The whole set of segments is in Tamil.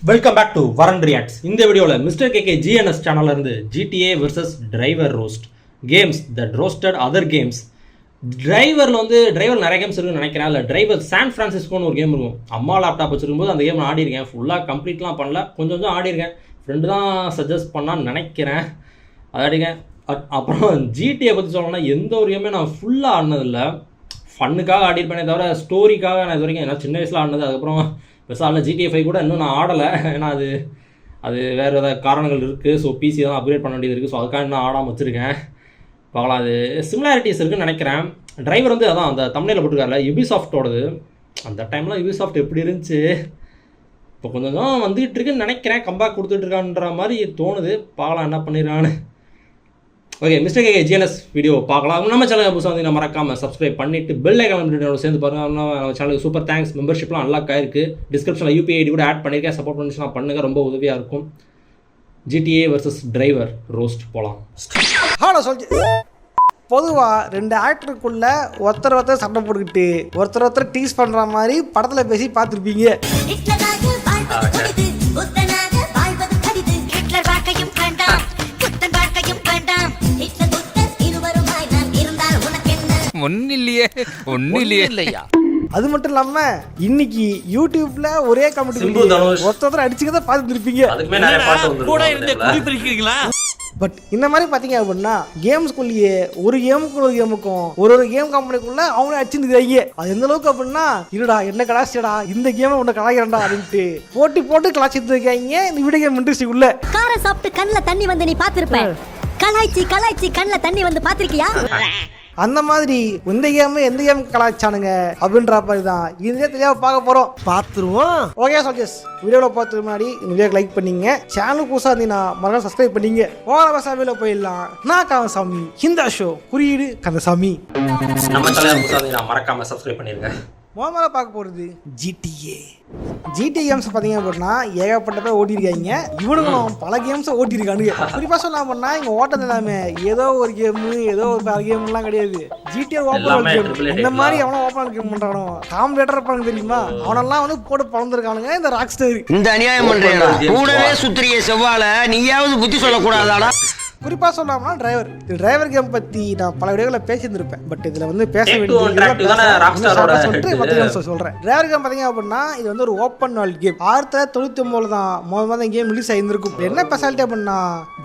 வெல்கம் பேக் டு வரன் ரியாக்ட்ஸ். இந்த வீடியோவில் மிஸ்டர் கேகே ஜிஎன்எஸ் சேனல்ல இருந்து GTA vs driver roast games that roasted other games. Driver நிறைய கேம்ஸ் இருக்குன்னு நினைக்கிறேன். இல்லை டிரைவர் சான் ஃப்ரான்சிஸ்கோன்னு ஒரு கேம் இருக்கும். அம்மா லேப்டாப் வச்சிருக்கும்போது அந்த கேம் ஆடிருக்கேன். ஃபுல்லாக கம்ப்ளீட்லாம் பண்ணல, கொஞ்சம் ஆடிருக்கேன். ஃப்ரெண்டு தான் சஜஸ்ட் பண்ணான்னு நினைக்கிறேன், அதை அடிக்கேன். அப்புறம் GTA பற்றி சொல்லணும்னா எந்த ஒரு கேமே நான் ஃபுல்லாக ஆடினதில்லை. ஃபன்னுக்காக ஆடிருப்பேனே தவிர ஸ்டோரிக்காக நான் இது வரைக்கும் சின்ன வயசில் ஆடினது. அதுக்கப்புறம் பெருசாக GTA 5 கூட இன்னும் நான் ஆடலை. ஏன்னா அது வேறு ஏதாவது காரணங்கள் இருக்குது. ஸோ PC தான் அப்கிரேட் பண்ண வேண்டியது இருக்குது. ஸோ அதுக்காக இன்னும் ஆடாமல் வச்சுருக்கேன். பார்க்கலாம், அது சிமிலாரிட்டிஸ் இருக்குன்னு நினைக்கிறேன். டிரைவர் அதான் அந்த தமிழில் போட்டுருக்காருல யுபிசாஃப்டோடது. அந்த டைமில் யுபிசாஃப்ட் எப்படி இருந்துச்சு, இப்போ கொஞ்சம் வந்துகிட்டு இருக்குன்னு நினைக்கிறேன். கம்பேக் கொடுத்துட்ருக்கான்ற மாதிரி தோணுது. பார்க்கலாம் என்ன பண்ணிடுறான்னு. Okay, mister KK GNS video பார்க்கலாம். நம்ம சேனல் புதுசாக வந்து நம்ம மறக்காமல் சப்ஸ்கிரைப் பண்ணிவிட்டு பெல் ஐக்கான் சேர்ந்து பாருங்கள். நம்ம சேனலுக்கு சூப்பர் தேங்க்ஸ். மெம்பர்ஷிப்லாம் அன்லாக் ஆயிருக்கு. டிஸ்கிரிப்ஷனில் UPI ID கூட ஆட் பண்ணியிருக்கேன். சப்போர்ட் பண்ணிச்சுன்னா பண்ணுங்கள், ரொம்ப உதவியாக இருக்கும். GTA vs டிரைவர் ரோஸ்ட் போகலாம். பொதுவாக ரெண்டு ஆக்டருக்குள்ள ஒருத்தர் சண்டை போட்டுக்கிட்டு ஒருத்தர் டீஸ் பண்ணுற மாதிரி படத்தில் பேசி பார்த்துருப்பீங்க. அது மட்டும் இல்லாம இன்னைக்கு யூடியூப்ல ஒரே கமெண்ட் ஒருத்தர் அடிச்சுக்கத பார்த்துருப்பீங்க. பட் இந்த மாதிரி பாத்தீங்க அப்படின்னா கேம்ஸ்குள்ளேயே ஒரு கேமுக்கும் ஒரு கேம் கம்பெனிக்குள்ள அவங்களே அடிச்சுருக்காங்க. அது எந்த அளவுக்கு அப்படின்னா இருடா என்ன கலாச்சிடா இந்த கேம் உன்னை கலாய்க்கிறா அப்படின்ட்டு போட்டு கலாச்சிட்டு இருக்காங்க இந்த வீடியோ கேம் இண்டஸ்ட்ரிக்குள்ள. கார சாப்பிட்டு கண்ணுல தண்ணி வந்து நீ பாத்திருப்ப. கலாய்ச்சி கண்ணுல தண்ணி வந்து பாத்திருக்கியா? அந்த மாதிரி எந்த கேம் கலாச்சானுங்க அப்படின்ற மாதிரி தான் இதே தெரியாம பார்க்க போறோம். பார்த்துருவோம். ஓகே சோல்ஜர்ஸ், வீடியோவில் பார்த்துக்கு முன்னாடி இந்த வீடியோக்கு லைக் பண்ணீங்க. சேனல் புதுசாக இருந்தீங்கன்னா மறக்காம சப்ஸ்கிரைப் பண்ணீங்க. சாமியில் போயிடலாம். நான் காமசாமி, இந்த ஷோ குறியீடு கந்தசாமி. நம்ம சேனல் புதுசாக இருந்தீங்கன்னா மறக்காம சப்ஸ்கிரைப் பண்ணிருங்க. முதல்ல பார்க்க போகிறது GTA கேம்ஸ் பார்த்தீங்க அப்படின்னா ஏகப்பட்ட பேர் ஓட்டிருக்காங்க. இவனுங்களும் பல கேம்ஸை ஓட்டிருக்கானுங்க. குறிப்பாக சொல்லலாம் அப்படின்னா இங்கே ஓட்டது எல்லாமே ஏதோ ஒரு கேமு ஏதோ ஒரு கேம்லாம் கிடையாது. GTA ஓப்பன் கேம் இந்த மாதிரி எவனோ ஓப்பன் கேம் பண்ணுறானோ காம்பேட்டர் இருப்பாங்க தெரியுமா, அவனெல்லாம் வந்து போட்டு பழந்திருக்கானுங்க இந்த ராக் ஸ்டார். இந்த அநியாயம் பண்றீங்களா? கூடவே சுத்திரிய செவ்வாழை நீயாவது புத்தி சொல்லக்கூடாதாடா? குறிப்பாக சொல்லலாம்னா டிரைவர் கேம் பற்றி நான் பல வீடியோவில் பேசியிருந்திருப்பேன். பட் இதில் வந்து பேச வேண்டிய சொல்கிறேன். டிரைவர் கேம் பார்த்தீங்க அப்படின்னா இது வந்து ஒரு ஓப்பன் வேர்ல்ட் கேம். 1999 தான் முதல் கேம் ரிலீஸ் ஆயிருந்திருக்கும். என்ன ஸ்பெஷாலிட்டி அப்படின்னா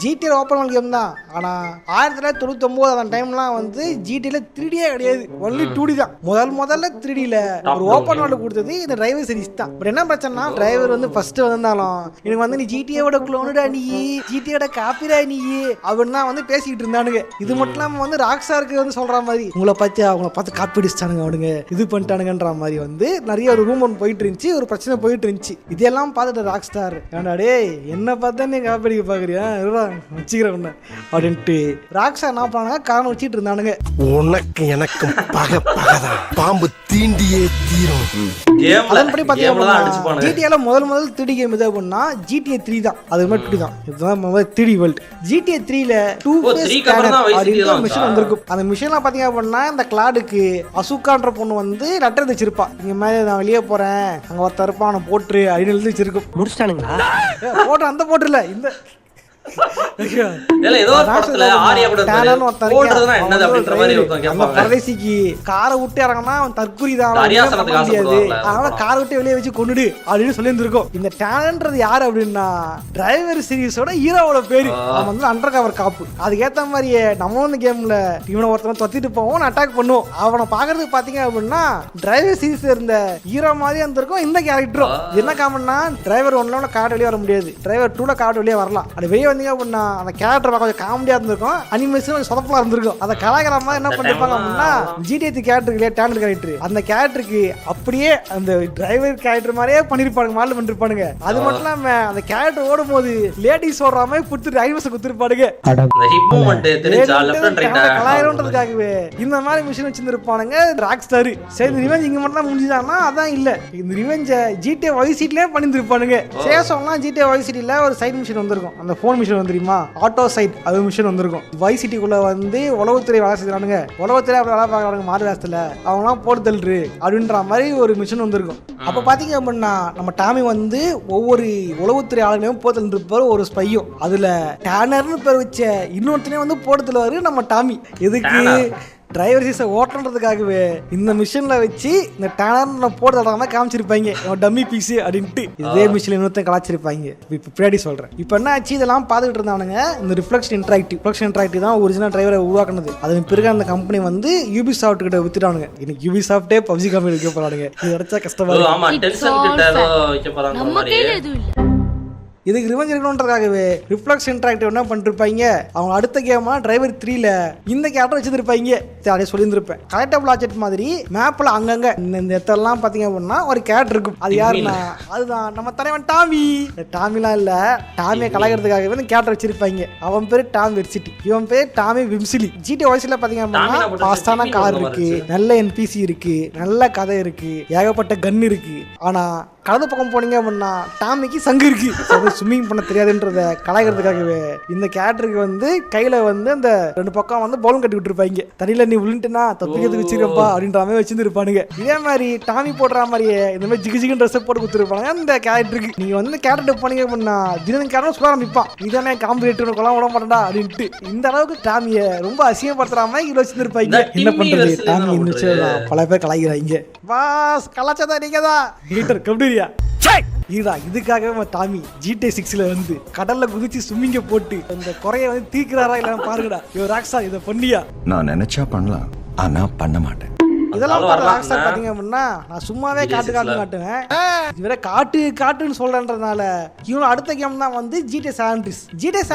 GTA ஓப்பன் வேர்ல்ட் கேம் தான். ஆனால் 1999 அந்த டைம்லாம் வந்து GTAல 3D கிடையாது, ஒன்லி 2D தான். முதல்ல 3Dல ஒரு ஓப்பன் வேர்ல்டு கொடுத்தது இந்த டிரைவர் சீரிஸ் தான். பட் என்ன பிரச்சனைனா டிரைவர் வந்து ஃபர்ஸ்ட் வந்திருந்தாலும் எனக்கு வந்து நீ GTAவோட குளோனுடா, நீ GTAவோட காப்பிடா நீ அப்படின்னு தான் வந்து பேசிக்கிட்டு இருந்தானுங்க. இது மட்டும் இல்லாமல் வந்து ராக்ஸ்டாருக்கு வந்து சொல்ற மாதிரி அவங்கள பார்த்து காப்பி அடிச்சிட்டானுங்க, அவனுங்க இது பண்ணிட்டானுங்கன்ற மாதிரி வந்து நிறைய ஒரு ரூமர் போயிட்டு இருந்துச்சு, ஒரு பிரச்சனை போயிட்டு இருந்துச்சு. இதெல்லாம் பார்த்துட்டு ராக்ஸ்டார் ஏன்டா டேய் என்ன பார்த்தா நீ காப்பி அடிக்க பாக்குறியா வச்சுக்கிறேன் உன்ன அப்படின்ட்டு ராக்ஸ்டார் என்ன பண்ணாங்க காரணம் வச்சுட்டு இருந்தானுங்க. உனக்கு எனக்கு பாம்பு தீண்டியே தீரும். அதன்படி பார்த்தீங்கன்னா GTAல முதல் 3D கேம் இது அப்படின்னா GTA 3 தான். அது மாதிரி 2D தான். இதுதான் 3D வேர்ல்ட். GTA 3ல 2 ஃபேஸ் ஸ்கேனர் அப்படின்ற மிஷன் வந்திருக்கும். அந்த மிஷன்ல பாத்தீங்க அப்படின்னா இந்த கிளாடுக்கு அசுகான்ற பொண்ணு வந்து லெட்டர் எழுதிச்சிருப்பா, இங்க மேல நான் வெளியே போறேன் அங்க ஒருத்தர் இருப்பான் அவனை போட்டு அப்படின்னு எழுதி வச்சிருக்கும். முடிச்சிட்டானுங்களா? போட்டு அந்த போட்டு இல்ல இந்த காரை விட்டு இறங்கினா அவன் தற்குறி தான், காரை விட்டு வெளியே வச்சு கொண்டுடு அப்படின்னு சொல்லி இருந்திருக்கும். இந்த டேலண்ட்றது யாரு அப்படின்னா டிரைவர் சீரிஸோட ஹீரோவோட பேரு. அவன் வந்து அண்டர் கவர் காப்பு. அதுக்கேற்ற மாதிரியே நம்ம வந்து கேம்ல இவனை ஒருத்தவன் தொத்திட்டு போவோம், அட்டாக் பண்ணுவோம். அவனை பாக்குறதுக்கு பாத்தீங்க அப்படின்னா டிரைவர் சீரிஸ் இருந்த ஹீரோ மாதிரி இருந்திருக்கும் இந்த கேரக்டரும். என்ன காமன்னா டிரைவர் 1ல கார்டு வெளியே வர முடியாது, டிரைவர் 2ல கார்டு வெளியே வரலாம். அது வெளியே அப்படின்னா அந்த கேரக்டர் கொஞ்சம் காமெடியா இருந்திருக்கும், அனிமேஷன் கொஞ்சம் சொதப்பலா இருந்திருக்கும். அதை கலாய்க்கிற மாதிரி என்ன பண்ணிருப்பாங்க அப்படின்னா GTA கேரக்டருக்கு டேலண்ட் கேரக்டர் அந்த கேரக்டருக்கு அப்படியே அந்த டிரைவர் கேரக்டர் மாதிரியே பண்ணிருப்பானுங்க, மாடல் பண்ணிருப்பானுங்க. அது மட்டும் இல்லாம அந்த கேரக்டர் ஓடும் போது லேடிஸ் ஓடுற மாதிரி கொடுத்துட்டு அனிமேஷன் கொடுத்துருப்பானுங்க. கலாயிரம்ன்றதுக்காகவே இந்த மாதிரி மிஷின் வச்சிருப்பானுங்க ராக் ஸ்டார். சரி இந்த ரிவெஞ்ச் இங்க மட்டும் தான் முடிஞ்சுதான்னா அதான் இல்ல, இந்த ரிவெஞ்ச GTA Vice Cityலயே பண்ணிருப்பானுங்க. சேசம்லாம் GTA Vice Cityல ஒரு சைட் மிஷின் வந்திருக்கும், அந்த போன் மிஷின் மிஷின் வந்து தெரியுமா, ஆட்டோ சைட் அது மிஷின் வந்திருக்கும். வைஸ் சிட்டிக்குள்ள வந்து உளவுத்துறை வேலை செய்யறானுங்க, உளவுத்துறை அப்படி வேலை பார்க்கறாங்க மாறு வேஷத்துல, அவங்களாம் போட்டு தள்ளுரு அப்படின்ற மாதிரி ஒரு மிஷின் வந்திருக்கும். அப்ப பாத்தீங்க அப்படின்னா நம்ம டாமி வந்து ஒவ்வொரு உளவுத்துறை ஆளுங்களையும் போட்டு தள்ளிருப்பாரு ஒரு ஸ்பையும். அதுல டேனர்னு பேர் வச்ச இன்னொருத்தனே வந்து போட்டு தள்ளுவாரு நம்ம டாமி. எதுக்கு? டிரைவர் சீஸை ஓட்டுறதுக்காகவே இந்த மிஷின்ல வச்சு இந்த டேனர் போட்டு தள்ளுற மாதிரி காமிச்சிருப்பாங்க, டம்மி பீஸ் அப்படின்ட்டு. இதே மிஷின் இன்னொருத்தன் கலாச்சிருப்பாங்க. இப்போ பின்னாடி சொல்றேன். இப்போ என்ன ஆச்சு, இதெல்லாம் பார்த்துக்கிட்டு இருந்தானுங்க. இந்த ரிஃப்ளெக்ஷன் இன்டராக்டிவ் தான் ஒரிஜினல் டிரைவரை உருவாக்குனது. அதன் பிறகு அந்த கம்பெனி வந்து யூபிசாஃப்ட் கிட்ட வித்துட்டானுங்க. இன்னைக்கு யூபிசாஃப்டே பப்ஜி கம்பெனி வைக்க போறானுங்க. இது அடிச்சா கஷ்டமா இருக்கு. இதுக்கு ரிவெஞ்ச் இருக்கணுன்றதுக்காகவே ரிஃப்ளெக்ஸ் இன்டராக்டிவ் என்ன பண்ணிருப்பாங்க, அவங்க அடுத்த கேமா டிரைவர் 3ல இந்த கேரக்டர் வச்சிருப்பாங்க. அப்படியே சொல்லியிருந்திருப்பேன். கலெக்டபிள் ஆப்ஜெக்ட் மாதிரி மேப்ல அங்கங்க இந்த இடத்தெல்லாம் பாத்தீங்க அப்படின்னா ஒரு கேரக்டர் இருக்கும். அது யாருன்னா அதுதான் நம்ம தலைவன் டாமி. டாமிலாம் இல்ல, டாமியை கலாய்க்கிறதுக்காகவே இந்த கேரக்டர் வச்சிருப்பாங்க. அவன் பேரு டாமி வெர்சிட்டி, இவன் பேர் டாமி விம்சிலி. ஜிடி வாய்ஸ்ல பாத்தீங்க அப்படின்னா ஃபாஸ்டான கார் இருக்கு, நல்ல என்பிசி இருக்கு, நல்ல கதை இருக்கு, ஏகப்பட்ட கன் இருக்கு. ஆனா கலந்து பக்கம் போனீங்க அப்படின்னா டாமிக்கு சங்கு இருக்கு. ஸ்விம்மிங் பண்ண தெரியாதுன்றத கலாய்க்கிறதுக்காகவே இந்த கேரக்டருக்கு வந்து கையில வந்து அந்த 2 பக்கம் வந்து பலூன் கட்டி விட்டுருப்பாங்க. தண்ணியில நீ விழுந்துட்டுனா தப்பிக்கிறதுக்கு வச்சிருக்கப்பா அப்படின்ற மாதிரி வச்சிருப்பானுங்க. இதே மாதிரி டாமி போடுற மாதிரியே இந்த மாதிரி ஜிகு ஜிகு ட்ரெஸ் போட்டு கொடுத்துருப்பாங்க இந்த கேரக்டருக்கு. நீங்க வந்து இந்த கேரக்டர் போனீங்க அப்படின்னா தினம் கேரக்டர் சொல்ல ஆரம்பிப்பான், இதானே காம்படிட்டர் கொல்லாம் விட மாட்டா அப்படின்ட்டு. இந்த அளவுக்கு டாமியை ரொம்ப அசிங்கப்படுத்துற மாதிரி இவ்வளோ வச்சிருப்பாங்க. என்ன பண்றது, டாமி இன்னும் பல பேர் கலாய்க்கிறாங்க. பாஸ் கலாச்சாரா நீங்க தான் ஹீட்டர் கபடியா இதுக்காக டாமி GTA 6ல வந்து கடல்ல குதிச்சு ஸ்விம்மிங்க போட்டு அந்த குறைய வந்து தீக்குறாரா இல்ல பாருங்கடா. ராக்ஸ்டார் இதை பண்ணியா? நான் நினைச்சா பண்ணலாம், ஆனா பண்ண மாட்டேன். இதெல்லாம் ராக்ஸ்டார் பாத்தீங்க அப்படின்னா நான் சும்மாவே காட்டுவேன். இவரை காட்டுன்னு சொல்றேன்றதுனால இவங்க அடுத்த கேம் தான் வந்து GTA San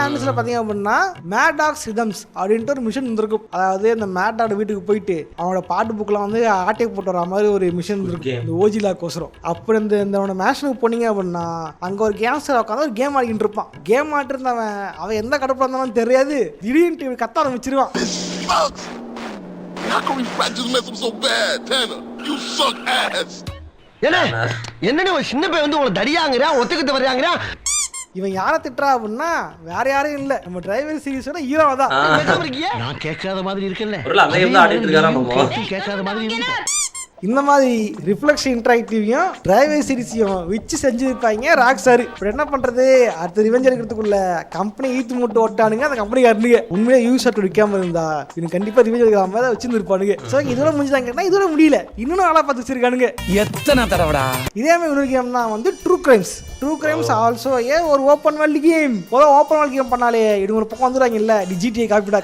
Andreasல பாத்தீங்க அப்படின்னா மேட் டாக்ஸ் ரிதம்ஸ் அப்படின்ட்டு ஒரு மிஷன் இருந்திருக்கும். அதாவது இந்த மேட் டாக் வீட்டுக்கு போயிட்டு அவனோட பாட்டு புக்கெல்லாம் வந்து ஆட்டை போட்டு வர மாதிரி ஒரு மிஷன் இருக்கும் இந்த ஓஜிலா கோசரம். அப்படி இந்த மேஷனுக்கு போனீங்க அப்படின்னா அங்க ஒரு கேங்ஸ்டர் உட்காந்து ஒரு கேம் ஆடிக்கிட்டு இருப்பான். கேம் ஆட்டு இருந்தவன் அவன் எந்த கடுப்புல இருந்தாலும் தெரியாது, திடீர்னு கத்த ஆரம்பிச்சிருவான். How can we just mess up so bad, Tanner? You suck ass. என்ன ஒரு சின்ன பையன் வந்து உங்களை தடியாங்கறா ஒத்துக்கிட்டு வர்றாங்கறா. இவன் யாரை திட்டுறா அப்படின்னா வேற யாரும் இல்ல, நம்ம டிரைவர் சீரிஸோட ஹீரோவா தான். நான் கேட்காத மாதிரி இருக்கேன்ல, கேட்காத மாதிரி இருக்கு. இந்த மாதிரி ரிஃப்ளெக்ஷன் இன்டராக்டிவையும் டிரைவர் சீரிஸையும் வச்சு செஞ்சிருப்பாங்க ராக்ஸ்டார். இப்படி என்ன பண்றது, அடுத்த ரிவெஞ்ச் எடுக்கிறதுக்குள்ள கம்பெனி ஈத்து மூட்டு ஓட்டானுங்க. அந்த கம்பெனி காரனுங்க உண்மையிலே யூஸ் விற்காம இருந்தா இன்னும் கண்டிப்பா ரிவெஞ்ச் எடுக்கிற மாதிரி வச்சிருப்பானுங்க. சோ இதோட முடிஞ்சாங்கன்னா இதோட முடியல, இன்னும் நல்லா பார்த்து வச்சிருக்கானுங்க. எத்தனை தடவைடா இதே மாதிரி இன்னொரு கேம் தான் வந்து ட்ரூ கிரைம்ஸ் ஆல்சோ ஒரு open world game. Open world game பண்ணாலே இது ஒரு பக்கம் வந்துடுவாங்க இல்ல, GTA காப்பிடா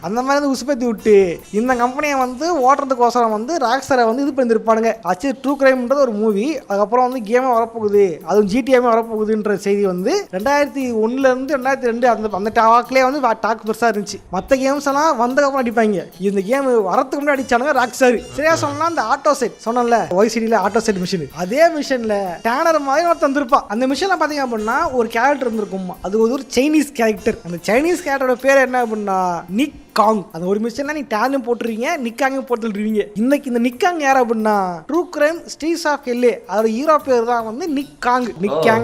அந்த மாதிரி வந்து உசுப்பேத்தி விட்டு இந்த கம்பெனியை வந்து ஓட்டுறதுக்கோசரம் வந்து ராக்ஸ்டாரை வந்து இது பண்ணிருப்பானுங்க. ஆச்சு ட்ரூ கிரைம்ன்றது ஒரு மூவி, அதுக்கப்புறம் வந்து கேமே வரப்போகுது, அதுவும் GTAமே வரப்போகுதுன்ற செய்தி வந்து 2001 இருந்து 2002 அந்த டாக்லேயே வந்து டாக் பெருசா இருந்துச்சு. மற்ற கேம்ஸ் எல்லாம் வந்ததுக்கப்புறம் அடிப்பாங்க, இந்த கேம் வரத்துக்கு முன்னாடி அடிச்சானுங்க ராக்ஸ்டார். சரியா சொன்னா அந்த ஆட்டோ செட் சொன்னல OCDல ஆட்டோ செட் மிஷின், அதே மிஷின்ல டேனர் மாதிரி ஒருத்தன் வந்திருப்பான். அந்த மிஷின்ல பாத்தீங்க அப்படின்னா ஒரு கேரக்டர் இருந்திருக்கும், அது ஒரு சைனீஸ் கேரக்டர். அந்த சைனீஸ் கேரக்டரோட பேர் என்ன அப்படின்னா நிக் காங். அந்த ஒரு மிஷின்ல நீ டேனும் போட்டுருவீங்க, நிக்காங்கும் போட்டுருவீங்க. இன்னைக்கு இந்த நிக்காங் யார் அப்படின்னா true crime streets of LA அதோட ஹீரோ பேர் தான் வந்து நிக் காங்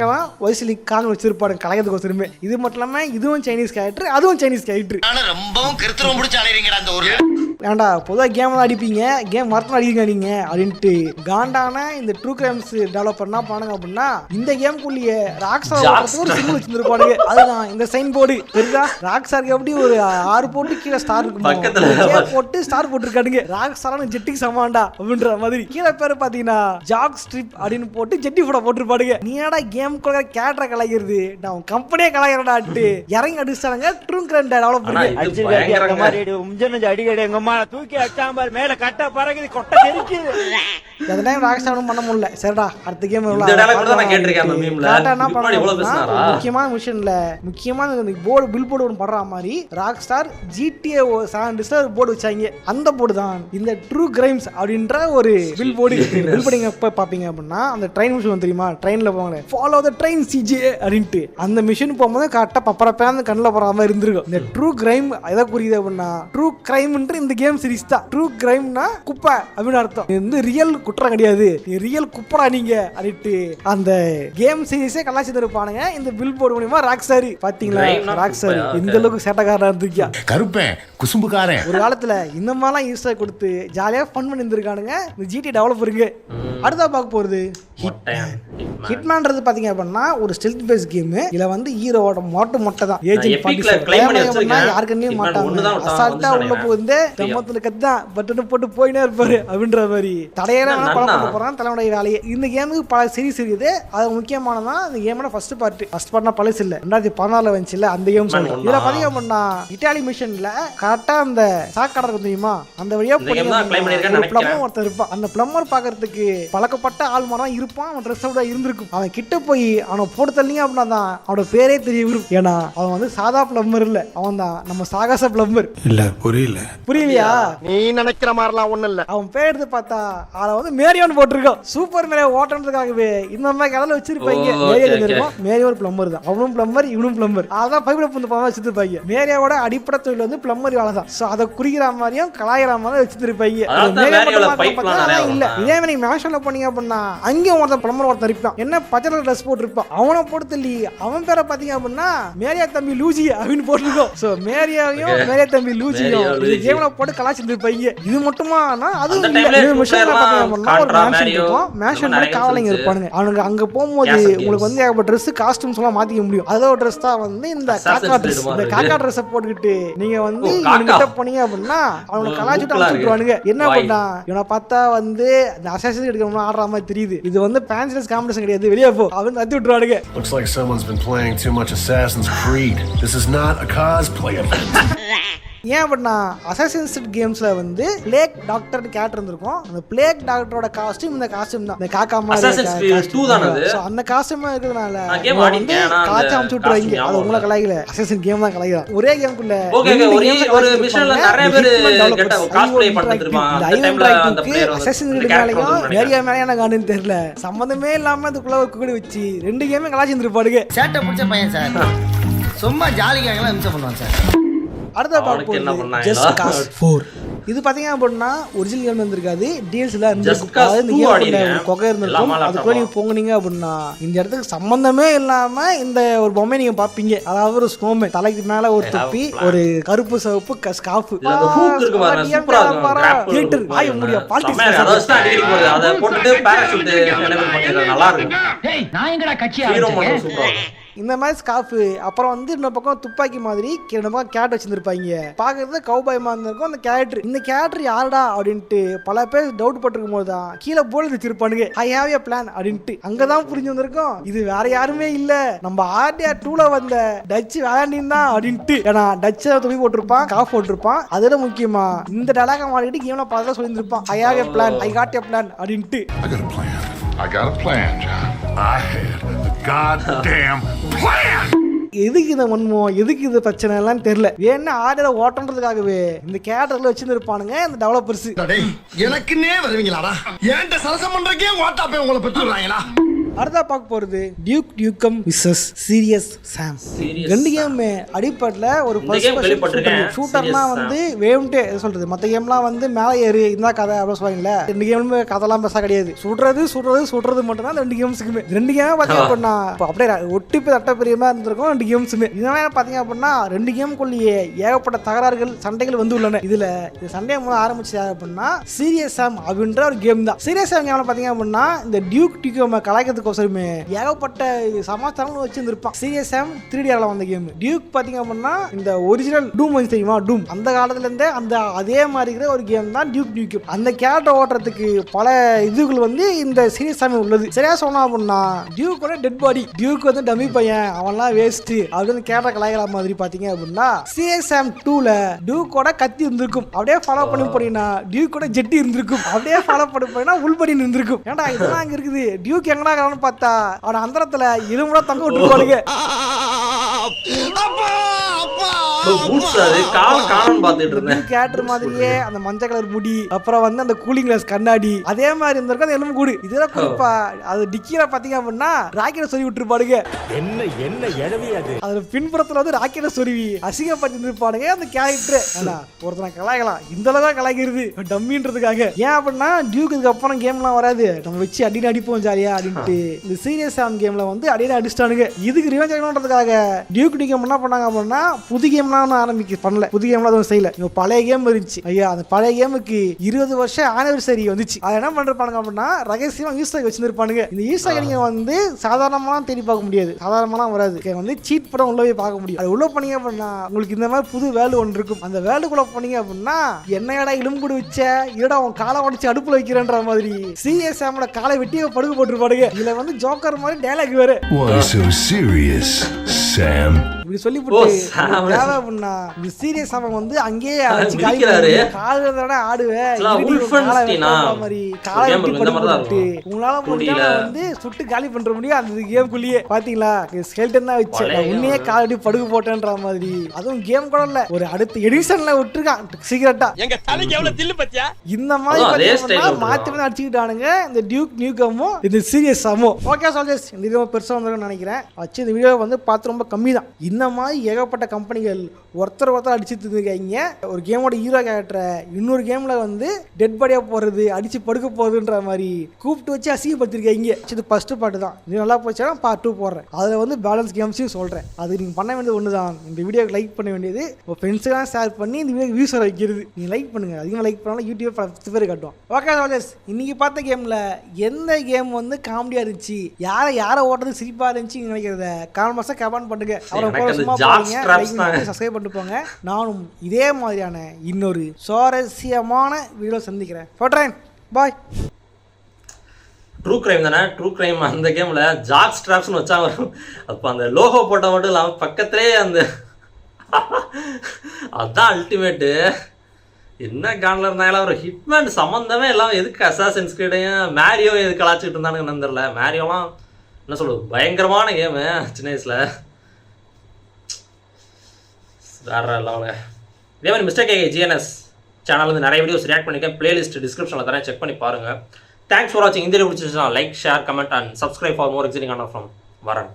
தான் வயசு நிக் காங் வச்சிருப்பாங்க கலைக்கிறதுக்கோசரமே. இது மட்டும் இல்லாம இதுவும் சைனீஸ் கேரக்டர், அதுவும் சைனீஸ் கேரக்டர். ரொம்பவும் கிருத்திரம் பிடிச்சு அலையறீங்கடா அந்த ஊர்ல. ஏண்டா பொதுவா கேம் தான் அடிப்பீங்க, கேம் மரத்துல அடிக்க நீங்க அப்படின்ட்டு காண்டான இந்த ட்ரூ கிரைம்ஸ் டெவலப்பர் என்ன பண்ணுங்க அப்படின்னா இந்த கேம்குள்ளேயே ராக்ஸ்டார் ஒரு சிம்பிள் வச்சிருப்பானுங்க. அதுதான் இந்த சைன் போர்டு தெரியுதா. ராக்ஸ்டாருக்கு எப்படி ஒரு 6 போட்டு கீழே ஸ்டார் இருக்கும் போட்டு ஸ்டார் போட்டுருக்கானுங்க. ராக்ஸ்டாரான ஜெட்டிக்கு சமாண்டா அப்படின்ற மாதிரி கீழே பேரு பாத்தீங்கன்னா ஜாக் ஸ்ட்ரிப் அப்படின்னு போட்டு ஜெட்டி போட போட்டுருப்பானுங்க. நீ ஏடா கேம் குள்ள கேரக்டரை கலாய்க்கிறது, நான் கம்பெனியே கலாய்க்கிறடாட்டு இறங்கி அடிச்சானுங்க ட்ரூ கிரைம் டெவலப்பர். தூக்கி அச்சாம்பார் மேல கட்ட பறகுது கொட்ட தெரிக்குது. அந்த டைம் ராக்ஸ்டார் பண்ண முடியல. சரிடா அடுத்த கேம் முக்கியமான மிஷன்ல முக்கியமான போர்டு பில் போர்டு ஒன்று படுற மாதிரி ராக்ஸ்டார் GTA GTA சாண்டிஸ்ல ஒரு போர்டு வச்சாங்க. அந்த போர்டு தான் இந்த ட்ரூ கிரைம்ஸ் அப்படின்ற ஒரு பில் போர்டு. பில் போர்டிங் எப்ப பாப்பீங்க அப்படின்னா அந்த ட்ரெயின் மிஷின் தெரியுமா, ட்ரெயின்ல போவாங்க ஃபாலோ த ட்ரெயின் CGA அப்படின்ட்டு அந்த மிஷின் போகும்போது கரெக்டா பப்பரப்பேந்து கண்ணில் போற மாதிரி இருந்திருக்கும். இந்த ட்ரூ கிரைம் எதை புரியுது அப்படின்னா ட்ரூ கிரைம்ன்ற இந்த கேம் சீரிஸ் தான். ட்ரூ கிரைம்னா குப்பை அப்படின்னு அர்த்தம். இது வந்து ரியல் குற்றம் கிடையாது, ரியல் குப்பரா நீங்க அப்படின்ட்டு அந்த கேம் சீரிஸே கலாச்சி இருப்பானுங்க இந்த பில் போர்டு மூலமா. ராக்ஸ்டார் பாத்தீங்களா, ராக்ஸ்டார் இந்த அளவுக்கு சேட்டக்காரனா இருந்திருக்கியா, கருப்பேன் குசும்புக்காரன். ஒரு காலத்துல இந்த மாதிரிலாம் ஈஸ்டர் கொடுத்து ஜாலியா ஃபன் பண்ணி இருந்திருக்கானுங்க இந்த GTA டெவலப்பருக்கு. அடுத்தா பார்க்க போறது ஹிட்மேன்றது பாத்தீங்க அப்படின்னா ஒரு ஸ்டெல்த் பேஸ் கேம். இதுல வந்து ஹீரோவோட மொட்டை தான் ஏஜென்ட் யாருக்குன்னே மாட்டாங்க. அசால்ட்டா உள்ள போகுது தம்மத்துல கத்தான் பட்டு போட்டு போயினே இருப்பாரு அப்படின்ற மாதிரி தடையெல்லாம் படம் பண்ண போறான் தலைமுறை வேலையை. இந்த கேமுக்கு பல சீரிஸ் இருக்குது. அது முக்கியமானதான் இந்த கேமோட ஃபர்ஸ்ட் பார்ட்னா பழசு இல்ல 2016 வந்துச்சுல அந்த கேம் சொல்றேன். இதுல பாத்தீங்க அப்படின்னா இட்டாலி மிஷன்ல கரெக்டா அந்த சாக்கடை தெரியுமா அந்த வழியா பிளம்பர் ஒருத்தர் இருப்பான். அந்த பிளம்பர் பாக்குறதுக்கு பழக்கப்பட்ட ஆள் மாதிரி இருப்பான். அவன் ட்ரெஸ் இருந்திருக்கும். அவன் கிட்ட போய் அவனை போட்டு தள்ளிங்க அப்படின்னா தான் அவனோட பேரே தெரிய வரும். ஏன்னா அவன் வந்து சாதா பிளம்பர் இல்ல, அவன் தான் நம்ம சாகச பிளம்பர். இல்ல புரியலையா? நீ நினைக்கிற மாதிரிலாம் ஒண்ணு இல்ல. அவன் பேர் எடுத்து பார்த்தா அவன் வந்து மேரியோன்னு போட்டிருக்கான். சூப்பர் மேரியோ ஓட்டுறதுக்காகவே இந்த மாதிரி கதையில வச்சிருப்பாங்க. மேரியோ இருக்கும், மேரியோ ஒரு பிளம்பர் தான். அவனும் பிளம்பர் இவனும் பிளம்பர். அதான் பைபிள புந்து பாவம் வச்சிருப்பாங்க. மேரியாவோட அடிப்படை தொழில் வந்து பிளம்பர் வேலை தான். சோ அதை குறிக்கிற மாதிரியும் கலாயிற மாதிரி வச்சிருப்பாங்க. இல்ல இதே மாதிரி மேஷன்ல போனீங்க அப்படின்னா அங்கேயும் ஒருத்தன் பிளம்பர் ஒருத்தன் இருப்பான். என்ன பச்சை ட்ரெஸ் போட்டிருப்பான். அவனை போட்டு தள்ளி அவன் பேரை பாத்தீங்க அப்படின்னா மேரியா தம்பி லூசி அப்படின்னு போட்டிருக்கோம். சோ மேரியாவையும் மேரியா தம்பி லூசியும் இந்த கேம்ல போட்டு கலாச்சிட்டு இருப்பாங்க. இது மட்டுமா அதுவும் காவலைங்க இருப்பானுங்க. அவனுக்கு அங்க போகும்போது உங்களுக்கு வந்து ஏகப்பட்ட ட்ரெஸ் காஸ்டியூம்ஸ் எல்லாம் மாத்திக்க முடியும். அதோட ட்ரெஸ் தான் வந்து இந்த காக்கா ட்ரெஸ். இந்த காக்கா ட்ரெஸ் போட்டுக்கிட்டு நீங்க வந்து இவன்கிட்ட போனீங்க அப்படின்னா அவனை கலாச்சிட்டு அனுப்பிச்சுடுவானுங்க. என்ன பண்ணா இவனை பார்த்தா வந்து அந்த அசாசின் எடுக்கணும்னு ஆடுற மாதிரி தெரியுது. இது வந்து பேன்ஸ்லெஸ் காம்படிஷன் கிடையாது, வெளியே போ அவன் தத்தி விட்டுருவானுங்க. Looks like someone's been playing too much Assassin's Creed. This is not a cosplay event. ஏன் அப்படின்னா அசாசின்ஸ் கேம்ஸ்ல வந்து பிளேக் டாக்டர் கேரக்டர் இருந்திருக்கும். அந்த பிளேக் டாக்டரோட காஸ்டியூம் இந்த காஸ்டியூம் தான். இந்த காக்கா மாதிரி அந்த காஸ்டியூம் இருக்கிறதுனால வந்து கலாச்சி அமுச்சு விட்டுருவாங்க. அது உங்களை கலாய்க்கல, அசாசின் கேம் தான் கலாய்க்கலாம். ஒரே கேமுக்குள்ள ஏரியா மேலையான காணுன்னு தெரியல, சம்பந்தமே இல்லாம அதுக்குள்ள கூடி வச்சு 2 கேமே கலாச்சி இருந்திருப்பாடுங்க. சேட்டை பிடிச்ச பையன் சார், சும்மா ஜாலிக்காக இம்சை பண்ணுவான் சார். அடுத்த பார்க்க ஜஸ்ட் காஸ் 4. இது பாத்தீங்க அப்படின்னா ஒரிஜினல் கேம் வந்திருக்காது, டிஎல்சில இருந்திருக்கும். இந்த கேம்ல ஒரு கொகை இருந்திருக்கும். அதுக்குள்ள நீங்க போனீங்க அப்படின்னா இந்த இடத்துக்கு சம்பந்தமே இல்லாம இந்த ஒரு பொம்மை நீங்க பாப்பீங்க. அதாவது ஒரு ஸ்னோமேன், தலைக்கு மேல ஒரு தொப்பி, ஒரு கருப்பு சிவப்பு ஸ்கார்ஃப், இந்த மாதிரி ஸ்கார்ஃப். அப்புறம் வந்து இன்னொரு பக்கம் துப்பாக்கி மாதிரி ரெண்டு பக்கம் கேட் வச்சிருந்திருப்பாங்க. பாக்குறது கவுபாய் மாதிரி இருக்கும் அந்த கேரக்டர். இந்த கேரக்டர் யாருடா அப்படின்ட்டு பல பேர் டவுட் பட்டிருக்கும் போது தான் கீழே போல வச்சிருப்பானுங்க ஐ ஹேவ் எ பிளான் அப்படின்ட்டு. அங்கதான் புரிஞ்சு வந்திருக்கும் இது வேற யாருமே இல்ல, நம்ம RDR 2ல வந்த டச் வேலாண்டின் தான் அப்படின்ட்டு. ஏன்னா டச் துணி போட்டிருப்பான், காஃப் போட்டிருப்பான். அதோட முக்கியமா இந்த டயலாக மாறிட்டு கேம்ல பார்த்தா சொல்லியிருந்திருப்பான் I have a plan, I got a plan அப்படின்ட்டு. I got a plan, John. I had a goddamn plan. எதுக்கு இந்த வன்மோ, எதுக்கு இது பிரச்சனை எல்லாம் தெரியல. ஏன்னா ஆர்டரை ஓட்டன்றதுக்காகவே இந்த கேரக்டர்ல வச்சிருப்பானுங்க இந்த டெவலப்பர்ஸ். எனக்குன்னே வருவீங்களாடா, ஏன்ட்ட சரசம் பண்றக்கே வாட்டாப்பே உங்களை பெற்றுறாங்களா. அடுத்தா பார்க்க போறது டியூக் நியூகம் விசஸ் சீரியஸ் சாம். 2 கேம் அடிப்படையில் ஒரு ஷூட்டர்னா வந்து வேவுண்டே சொல்றது. மற்ற கேம்லாம் வந்து மேலே ஏறு இந்த கதை அப்படின்னு சொல்லுவாங்கல்ல. 2 கேமுமே கதைலாம் பெருசா கிடையாது. சுடுறது மட்டும் தான் 2 கேம்ஸுக்குமே. 2 கேமே பார்த்தீங்க அப்படின்னா அப்படியே ஒட்டி போய் தட்ட பிரியமா இருந்திருக்கும் 2 கேம்ஸுமே. இதனால பார்த்தீங்க அப்படின்னா 2 கேமுக்குள்ளேயே ஏகப்பட்ட தகராறுகள் சண்டைகள் வந்து உள்ளன. இதுல சண்டையை ஆரம்பிச்சு அப்படின்னா சீரியஸ் சாம் அப்படின்ற ஒரு கேம் தான். சீரியஸ் சாம் கேம்ல பார்த்தீங்க அப்படின்னா இந்த டியூக் நியூகம் கலாய்க்கிறது ஏகப்பட்ட சமாச்சாரம் வச்சிருந்திருப்பான். சீரியஸ் சாம் 3Dல வந்த கேம். டியூக் பாத்தீங்க அப்படின்னா இந்த ஒரிஜினல் டூம் வந்து தெரியுமா, டூம் அந்த காலத்துல இருந்தே அந்த அதே மாதிரி ஒரு கேம் தான் டியூக் நியூகம். அந்த கேரக்டர் ஓட்டுறதுக்கு பல இதுகள் வந்து இந்த சீரியஸ் சாமி உள்ளது. சரியா சொன்னா அப்படின்னா டியூக்கோட டெட் பாடி, டியூக் வந்து டம்மி பையன், அவன்லாம் வேஸ்ட் அப்படின்னு கேரக்டர் கலாய்க்கிற மாதிரி பாத்தீங்க அப்படின்னா சீரியஸ் சாம் 2ல டியூக்கோட கத்தி இருந்திருக்கும். அப்படியே ஃபாலோ பண்ணி போனீங்கன்னா டியூக்கோட ஜெட்டி இருந்திருக்கும். அப்படியே ஃபாலோ பண்ணி போனீங்கன்னா உள்படி இருந்திருக்கும். ஏன்டா இதெல்லாம் அங்க இருக்குது, டியூக் எங்கடா பார்த்தா அவன் அந்தரத்துல இருமுறை தங்க விட்டுருப்பானுங்க. பூட்ஸ் அது கால் காணோம்னு பார்த்துட்டு இருந்தேன். கேரக்டர் மாதிரியே அந்த மஞ்சள் கலர் முடி, அப்புறம் வந்து அந்த கூலிங் கிளாஸ் கண்ணாடி அதே மாதிரி இருந்திருக்கும் அந்த எலும்பு கூடு. இதெல்லாம் குறிப்பா அது டிக்கில பாத்தீங்க அப்படின்னா ராக்கெட்டை சொருவி விட்டுருப்பாடுங்க. என்ன எழவி அது அதுல பின்புறத்துல வந்து ராக்கெட்டை சொருவி அசிங்கப்பட்டு இருப்பானுங்க அந்த கேரக்டர். ஆனா ஒருத்தனை கலாய்க்கலாம், இந்த அளவுக்கு கலாய்க்கிறது டம்மின்றதுக்காக. ஏன் அப்படின்னா டியூக்கு அப்புறம் கேம்லாம் வராது, நம்ம வச்சு அடிப்போம் ஜாலியா அப்படின்ட்டு இந்த சீரியஸ் ஆன் கேம்ல வந்து அடியே அடிச்சிட்டானுங்க. இதுக்கு ரிவெஞ்ச் ஆகணுன்றதுக்காக டியூக் கேம் என்ன பண்ணாங்க அப்படின்னா புது கேம்லாம் பண்ணல, புது கேம்லாம் அதுவும் செய்யல. இவங்க பழைய கேம் இருந்துச்சு ஐயா, அந்த பழைய கேமுக்கு 20 வருஷம் ஆனிவர்சரி வந்துச்சு. அதை என்ன பண்றாங்க அப்படின்னா ரகசியமா ஈஸ்டர் வச்சிருப்பானுங்க. இந்த ஈஸ்டர் நீங்க வந்து சாதாரணமா தேடி பார்க்க முடியாது, சாதாரணமாலாம் வராது, வந்து சீட் படம் உள்ள போய் பார்க்க முடியும். அது உள்ள பண்ணீங்க அப்படின்னா உங்களுக்கு இந்த மாதிரி புது வேல்டு ஒன்று இருக்கும். அந்த வேல்டுக்குள்ள பண்ணீங்க அப்படின்னா என்னடா இலும்புடு வச்ச இதோட அவன் காலை உடச்சு அடுப்புல வைக்கிறேன்ற மாதிரி சீரியஸ் ஆமோட காலை வெட்டி படுக்க போட்டுருப்பாடுங்க. இதுல வந்து ஜோக்கர் மாதிரி டயலாக் வேற. Why so serious, Sam? இப்படி சொல்லி போட்டு தேவை அப்படின்னா இந்த சீரியஸ் அவன் வந்து அங்கேயே கால ஆடுவேன் உங்களால முடியல வந்து சுட்டு காலி பண்ற முடியும் அந்த கேம்குள்ளேயே. பாத்தீங்களா ஸ்கெல்டன் தான் வச்சு உன்னையே காலடி படுக்க போட்டேன்ற மாதிரி. அதுவும் கேம் கூட இல்ல, ஒரு அடுத்த எடிஷன்ல விட்டுருக்கான் சீக்கிரட்டா. இந்த மாதிரி மாத்தி வந்து அடிச்சுக்கிட்டானுங்க இந்த டியூக் நியூகமும் இந்த சீரியஸ் ஆமோ. ஓகே சோல்ஜர்ஸ், இந்த வீடியோ பெருசா வந்திருக்குன்னு நினைக்கிறேன். வச்சு இந்த வீடியோ வந்து பார்த்து ரொம்ப கம்மி தான். இந்த மாதிரி ஏகப்பட்ட கம்பெனிகள் ஒருத்தர் அடிச்சுட்டு இருக்காங்க. ஒரு கேமோட ஹீரோ கேரக்டரை இன்னொரு கேம்ல வந்து டெட் பாடியா போறது, அடிச்சு படுக்க போறதுன்ற மாதிரி கூப்பிட்டு வச்சு அசிங்கப்படுத்திருக்காங்க. இது ஃபர்ஸ்ட் பார்ட் தான். இது நல்லா போச்சுன்னா பார்ட் 2 போடுறேன். அதுல வந்து பேலன்ஸ் கேம்ஸையும் சொல்றேன். அது நீங்க பண்ண வேண்டியது ஒண்ணுதான், இந்த வீடியோக்கு லைக் பண்ண வேண்டியது, உங்க ஃப்ரெண்ட்ஸுக்கெல்லாம் ஷேர் பண்ணி இந்த வீடியோ வியூஸ் வைக்கிறது. நீங்க லைக் பண்ணுங்க, அதிகமாக லைக் பண்ணாலும் யூடியூப் 10 பேர் காட்டுவோம். ஓகே சோல்ஜர்ஸ், இன்னைக்கு பார்த்த கேம்ல எந்த கேம் வந்து காமெடியா இருந்துச்சு, யாரை ஓட்டுறது சிரிப்பா இருந்துச்சு நினைக்கிறத கமெண்ட் பண்ணுங்க. சப்ஸ்கிரைப் பண்ணிட்டு போங்க. நானும் இதே மாதிரியான இன்னொரு சுவாரஸ்யமான வீடியோ சந்திக்கிறேன். போட்றேன், பாய். ட்ரூ கிரைம் தானே, ட்ரூ கிரைம் அந்த கேம்ல ஜாக் ஸ்ட்ராப்ஸ்னு வச்சா வரும். அப்போ அந்த லோகோ போட்ட மட்டும் இல்லாமல் பக்கத்திலே அந்த அதான் அல்டிமேட்டு. என்ன காண்டில் இருந்தாலும் ஒரு ஹிட்மேன் சம்மந்தமே எல்லாம் எதுக்கு அசாசின்ஸ் கிரீடையும் மேரியோ எதுக்கு கலாச்சிக்கிட்டு இருந்தானுங்கன்னு தெரியல. மேரியோலாம் என்ன சொல்லுவது பயங்கரமான கேமு சின்ன வயசில் வேற லெவலில். இதே மாதிரி மிஸ்டர் கேகே ஜிஎன்எஸ் சேனல் வந்து நிறைய வீடியோஸ் ரியாக்ட் பண்ணியிருக்கேன். பிளேலிஸ்ட் டிஸ்கிரிப்ஷனில் தரேன், செக் பண்ணி பாருங்கள். தேங்க்ஸ் ஃபார் வாட்சிங். இந்த வீடியோ பிடிச்சிருந்துச்சுன்னா like, share, comment and subscribe for more exciting content from வரன்.